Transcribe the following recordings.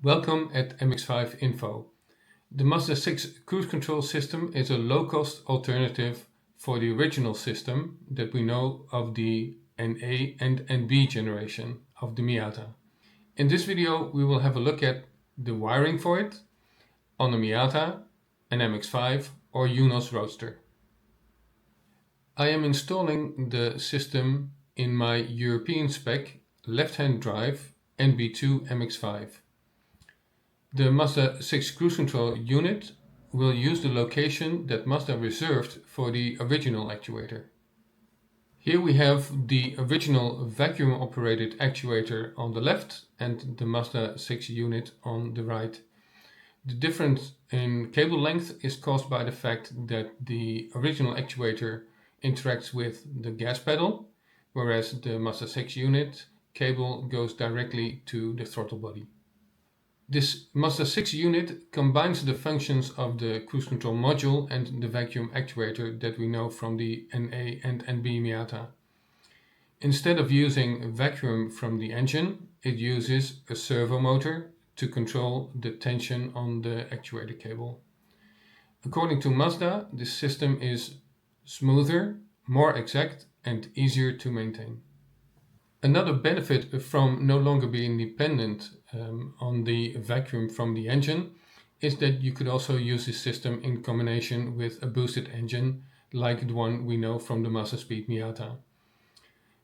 Welcome at MX5 Info. The Mazda 6 cruise control system is a low-cost alternative for the original system that we know of the NA and NB generation of the Miata. In this video we will have a look at the wiring for it on a Miata, an MX5 or Yunos Roadster. I am installing the system in my European spec left-hand drive NB2 MX5. The Mazda 6 cruise control unit will use the location that Mazda reserved for the original actuator. Here we have the original vacuum operated actuator on the left and the Mazda 6 unit on the right. The difference in cable length is caused by the fact that the original actuator interacts with the gas pedal, whereas the Mazda 6 unit cable goes directly to the throttle body. This Mazda 6 unit combines the functions of the cruise control module and the vacuum actuator that we know from the NA and NB Miata. Instead of using vacuum from the engine, it uses a servo motor to control the tension on the actuator cable. According to Mazda, this system is smoother, more exact and easier to maintain. Another benefit from no longer being dependent on the vacuum from the engine is that you could also use this system in combination with a boosted engine like the one we know from the Mazda Speed Miata.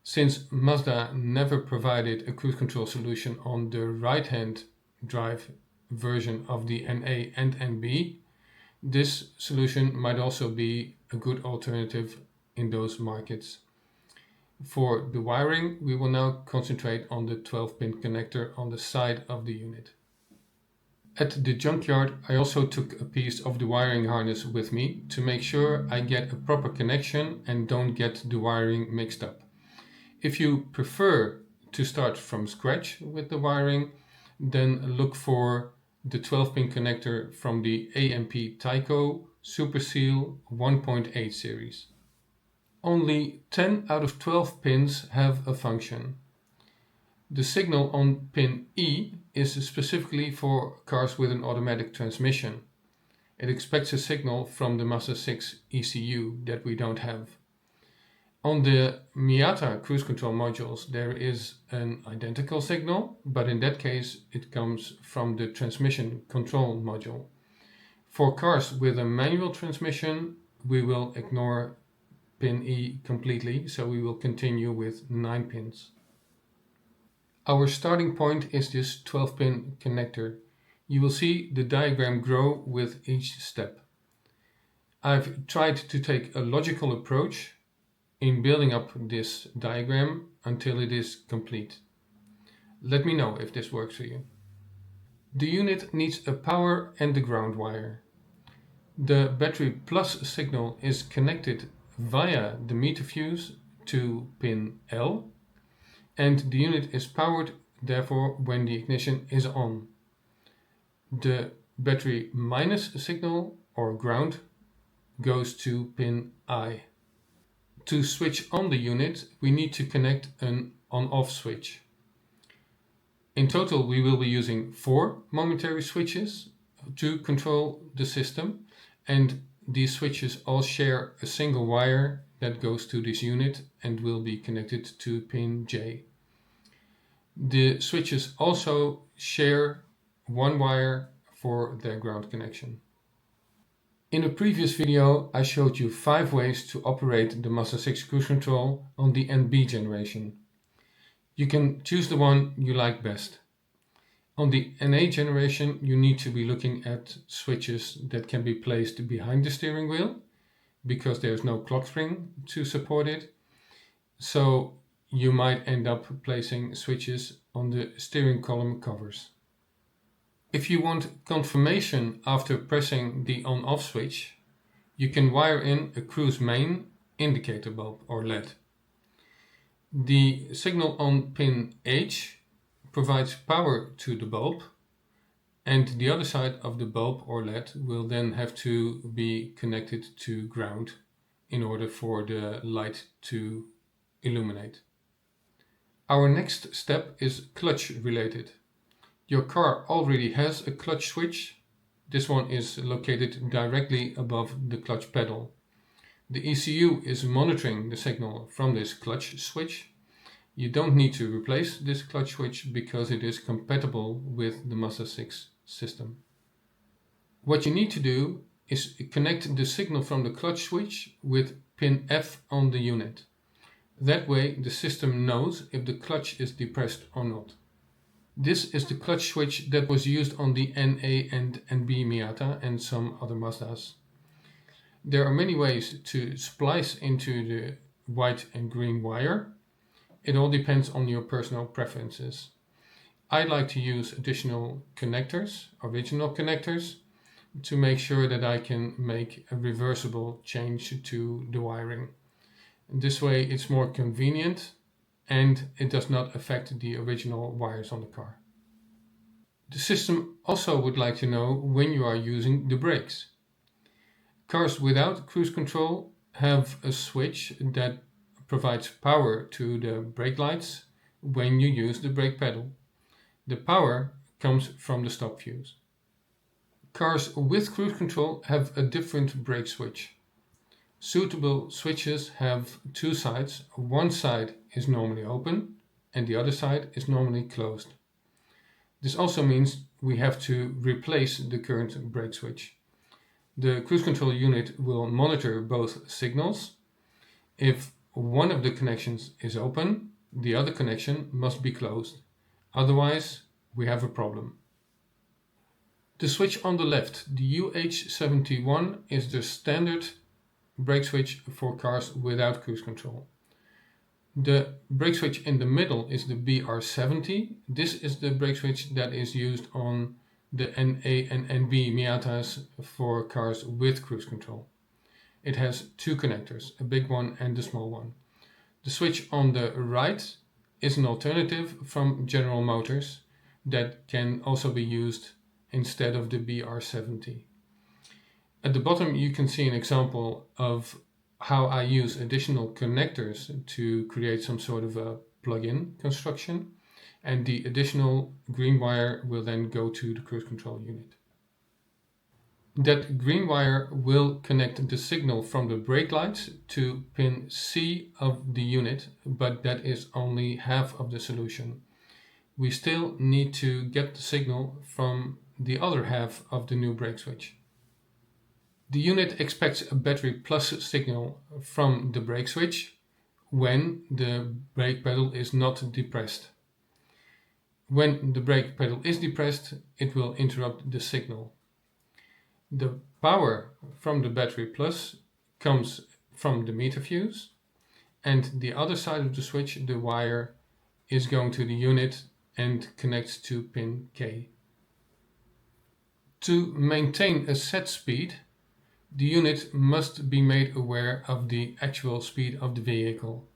Since Mazda never provided a cruise control solution on the right-hand drive version of the NA and NB, this solution might also be a good alternative in those markets. For the wiring, we will now concentrate on the 12-pin connector on the side of the unit. At the junkyard, I also took a piece of the wiring harness with me to make sure I get a proper connection and don't get the wiring mixed up. If you prefer to start from scratch with the wiring, then look for the 12-pin connector from the AMP Tyco Super Seal 1.8 series. Only 10 out of 12 pins have a function. The signal on pin E is specifically for cars with an automatic transmission. It expects a signal from the Mazda 6 ECU that we don't have. On the Miata cruise control modules there is an identical signal, but in that case it comes from the transmission control module. For cars with a manual transmission we will ignore pin E completely, so we will continue with 9 pins. Our starting point is this 12-pin connector. You will see the diagram grow with each step. I've tried to take a logical approach in building up this diagram until it is complete. Let me know if this works for you. The unit needs a power and a ground wire. The battery plus signal is connected via the meter fuse to pin L, and the unit is powered therefore when the ignition is on. The battery minus signal or ground goes to pin I. To switch on the unit we need to connect an on-off switch. In total we will be using 4 momentary switches to control the system, and these switches all share a single wire that goes to this unit and will be connected to pin J. The switches also share one wire for their ground connection. In a previous video I showed you 5 ways to operate the Mazda 6 cruise control on the NB generation. You can choose the one you like best. On the NA generation you need to be looking at switches that can be placed behind the steering wheel because there's no clock spring to support it. So you might end up placing switches on the steering column covers. If you want confirmation after pressing the on-off switch, you can wire in a cruise main indicator bulb or LED. The signal on pin H provides power to the bulb, and the other side of the bulb or LED will then have to be connected to ground in order for the light to illuminate. Our next step is clutch related. Your car already has a clutch switch. This one is located directly above the clutch pedal. The ECU is monitoring the signal from this clutch switch. You don't need to replace this clutch switch because it is compatible with the Mazda 6 system. What you need to do is connect the signal from the clutch switch with pin F on the unit. That way the system knows if the clutch is depressed or not. This is the clutch switch that was used on the NA and NB Miata and some other Mazdas. There are many ways to splice into the white and green wire. It all depends on your personal preferences. I like to use additional connectors, original connectors, to make sure that I can make a reversible change to the wiring. This way it's more convenient and it does not affect the original wires on the car. The system also would like to know when you are using the brakes. Cars without cruise control have a switch that provides power to the brake lights when you use the brake pedal. The power comes from the stop fuse. Cars with cruise control have a different brake switch. Suitable switches have two sides. One side is normally open and the other side is normally closed. This also means we have to replace the current brake switch. The cruise control unit will monitor both signals. If one of the connections is open, the other connection must be closed. Otherwise, we have a problem. The switch on the left, the UH71, is the standard brake switch for cars without cruise control. The brake switch in the middle is the BR70. This is the brake switch that is used on the NA and NB Miatas for cars with cruise control. It has two connectors, a big one and a small one. The switch on the right is an alternative from General Motors that can also be used instead of the BR70. At the bottom you can see an example of how I use additional connectors to create some sort of a plug-in construction, and the additional green wire will then go to the cruise control unit. That green wire will connect the signal from the brake lights to pin C of the unit, but that is only half of the solution. We still need to get the signal from the other half of the new brake switch. The unit expects a battery plus signal from the brake switch when the brake pedal is not depressed. When the brake pedal is depressed, it will interrupt the signal. The power from the battery plus comes from the meter fuse, and the other side of the switch, the wire, is going to the unit and connects to pin K. To maintain a set speed, the unit must be made aware of the actual speed of the vehicle.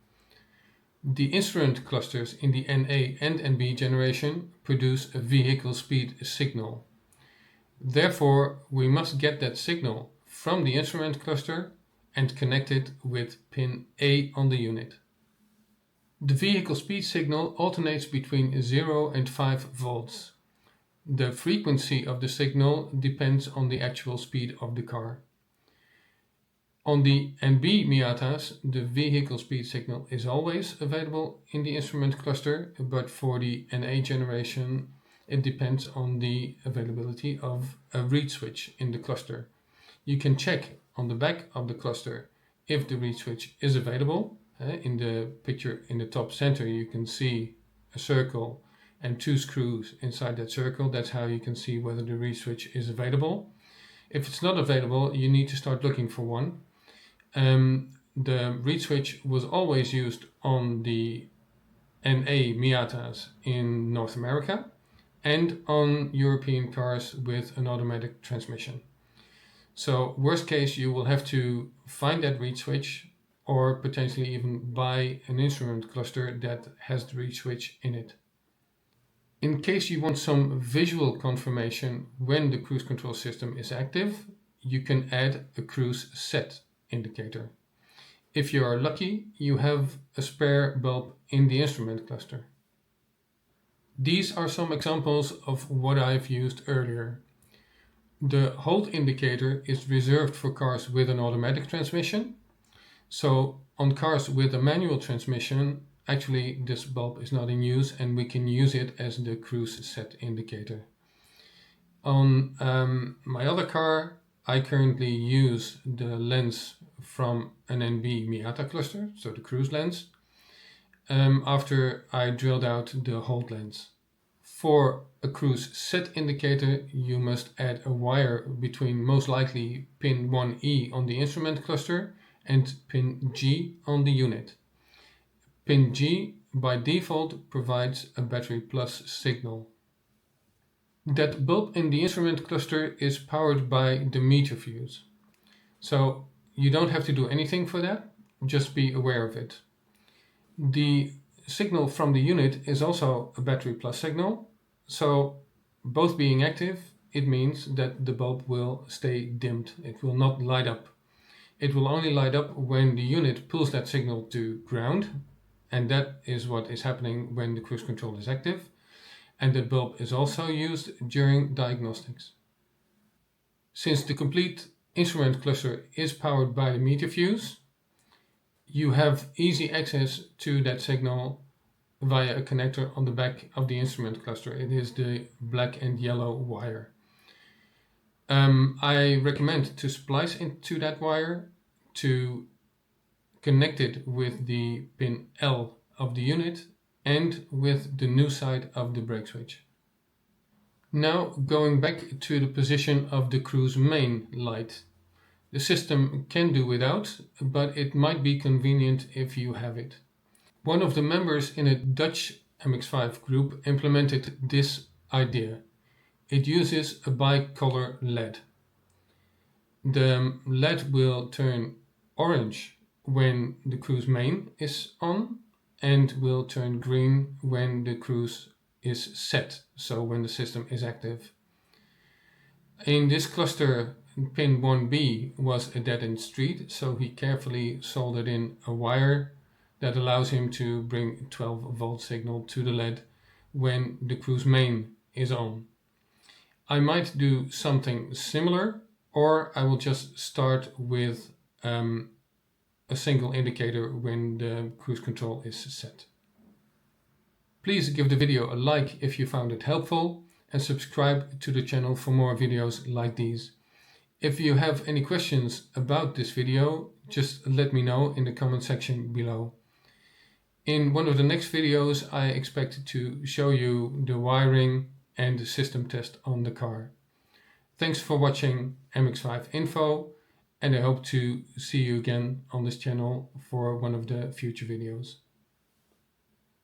The instrument clusters in the NA and NB generation produce a vehicle speed signal. Therefore, we must get that signal from the instrument cluster and connect it with pin A on the unit. The vehicle speed signal alternates between 0 and 5 volts. The frequency of the signal depends on the actual speed of the car. On the NB Miatas, the vehicle speed signal is always available in the instrument cluster, but for the NA generation, it depends on the availability of a reed switch in the cluster. You can check on the back of the cluster if the reed switch is available. In the picture in the top center, you can see a circle and two screws inside that circle. That's how you can see whether the reed switch is available. If it's not available, you need to start looking for one. The reed switch was always used on the NA Miatas in North America and on European cars with an automatic transmission. So worst case, you will have to find that reed switch or potentially even buy an instrument cluster that has the reed switch in it. In case you want some visual confirmation when the cruise control system is active, you can add a cruise set indicator. If you are lucky, you have a spare bulb in the instrument cluster. These are some examples of what I've used earlier. The hold indicator is reserved for cars with an automatic transmission. So on cars with a manual transmission, actually this bulb is not in use and we can use it as the cruise set indicator. On my other car, I currently use the lens from an NB Miata cluster, so the cruise lens, after I drilled out the hold lens. For a cruise set indicator, you must add a wire between most likely pin 1E on the instrument cluster and pin G on the unit. Pin G by default provides a battery plus signal. That bulb in the instrument cluster is powered by the meter fuse. So you don't have to do anything for that, just be aware of it. The signal from the unit is also a battery plus signal, so both being active, it means that the bulb will stay dimmed. It will not light up. It will only light up when the unit pulls that signal to ground, and that is what is happening when the cruise control is active. And the bulb is also used during diagnostics. Since the complete instrument cluster is powered by the meter fuse, you have easy access to that signal via a connector on the back of the instrument cluster. It is the black and yellow wire. I recommend to splice into that wire to connect it with the pin L of the unit and with the new side of the brake switch. Now going back to the position of the cruise main light. The system can do without, but it might be convenient if you have it. One of the members in a Dutch MX5 group implemented this idea. It uses a bicolor LED. The LED will turn orange when the cruise main is on and will turn green when the cruise is set, so when the system is active. In this cluster, pin 1B was a dead-end street, so he carefully soldered in a wire that allows him to bring 12 volt signal to the LED when the cruise main is on. I might do something similar, or I will just start with a single indicator when the cruise control is set. Please give the video a like if you found it helpful and subscribe to the channel for more videos like these. If you have any questions about this video, just let me know in the comment section below. In one of the next videos, I expect to show you the wiring and the system test on the car. Thanks for watching MX5 Info, and I hope to see you again on this channel for one of the future videos.